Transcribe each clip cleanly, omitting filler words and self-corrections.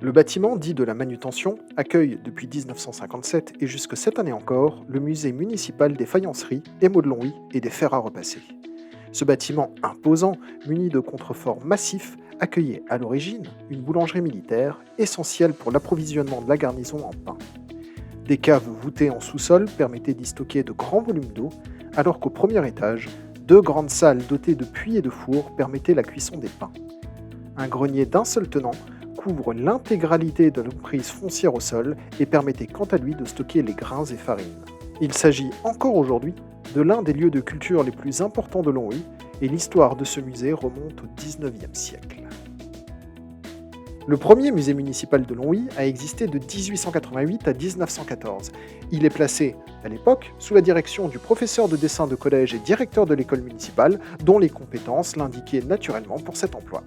Le bâtiment, dit de la manutention, accueille depuis 1957 et jusque cette année encore le musée municipal des faïenceries, émaux de Longwy et des fers à repasser. Ce bâtiment imposant, muni de contreforts massifs, accueillait à l'origine une boulangerie militaire essentielle pour l'approvisionnement de la garnison en pain. Des caves voûtées en sous-sol permettaient d'y stocker de grands volumes d'eau, alors qu'au premier étage, deux grandes salles dotées de puits et de fours permettaient la cuisson des pains. Un grenier d'un seul tenant couvre l'intégralité de l'emprise foncière au sol et permettait quant à lui de stocker les grains et farines. Il s'agit encore aujourd'hui de l'un des lieux de culture les plus importants de Longwy et l'histoire de ce musée remonte au XIXe siècle. Le premier musée municipal de Longwy a existé de 1888 à 1914. Il est placé, à l'époque, sous la direction du professeur de dessin de collège et directeur de l'école municipale, dont les compétences l'indiquaient naturellement pour cet emploi.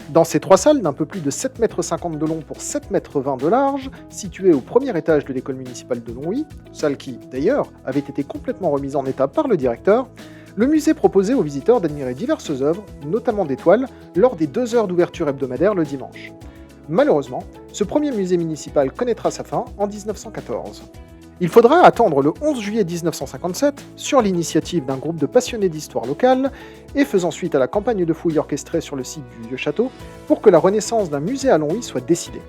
Dans ces trois salles d'un peu plus de 7,50 m de long pour 7,20 m de large, situées au premier étage de l'école municipale de Longwy, salle qui, d'ailleurs, avait été complètement remise en état par le directeur, le musée proposait aux visiteurs d'admirer diverses œuvres, notamment des toiles, lors des 2 heures d'ouverture hebdomadaire le dimanche. Malheureusement, ce premier musée municipal connaîtra sa fin en 1914. Il faudra attendre le 11 juillet 1957, sur l'initiative d'un groupe de passionnés d'histoire locale, et faisant suite à la campagne de fouilles orchestrée sur le site du vieux château, pour que la renaissance d'un musée à Longwy soit décidée.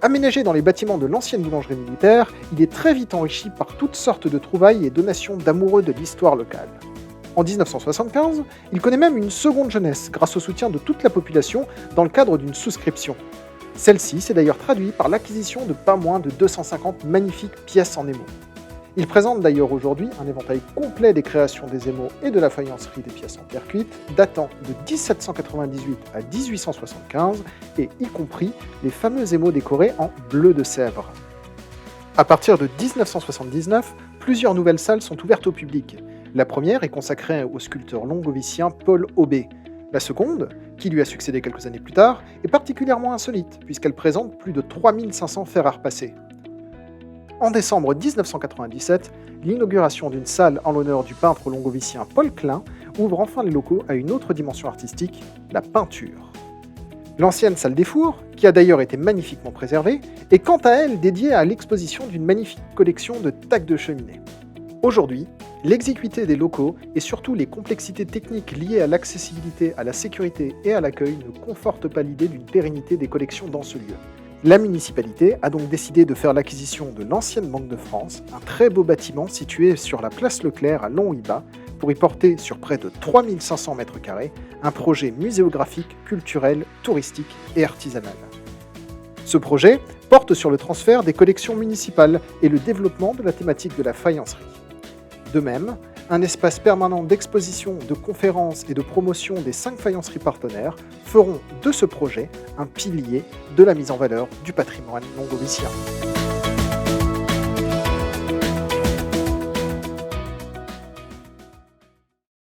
Aménagé dans les bâtiments de l'ancienne boulangerie militaire, il est très vite enrichi par toutes sortes de trouvailles et donations d'amoureux de l'histoire locale. En 1975, il connaît même une seconde jeunesse grâce au soutien de toute la population dans le cadre d'une souscription. Celle-ci s'est d'ailleurs traduite par l'acquisition de pas moins de 250 magnifiques pièces en émaux. Il présente d'ailleurs aujourd'hui un éventail complet des créations des émaux et de la faïencerie des pièces en terre cuite, datant de 1798 à 1875, et y compris les fameux émaux décorés en bleu de Sèvres. À partir de 1979, plusieurs nouvelles salles sont ouvertes au public. La première est consacrée au sculpteur longovicien Paul Aubé. La seconde, qui lui a succédé quelques années plus tard, est particulièrement insolite, puisqu'elle présente plus de 3500 fers à repasser. En décembre 1997, l'inauguration d'une salle en l'honneur du peintre longovicien Paul Klein ouvre enfin les locaux à une autre dimension artistique, la peinture. L'ancienne salle des fours, qui a d'ailleurs été magnifiquement préservée, est quant à elle dédiée à l'exposition d'une magnifique collection de tacs de cheminée. Aujourd'hui, l'exiguïté des locaux et surtout les complexités techniques liées à l'accessibilité, à la sécurité et à l'accueil ne confortent pas l'idée d'une pérennité des collections dans ce lieu. La municipalité a donc décidé de faire l'acquisition de l'ancienne Banque de France, un très beau bâtiment situé sur la place Leclerc à Longwy-Bas, pour y porter sur près de 3500 m², un projet muséographique, culturel, touristique et artisanal. Ce projet porte sur le transfert des collections municipales et le développement de la thématique de la faïencerie. De même, un espace permanent d'exposition, de conférences et de promotion des 5 faïenceries partenaires feront de ce projet un pilier de la mise en valeur du patrimoine longovicien.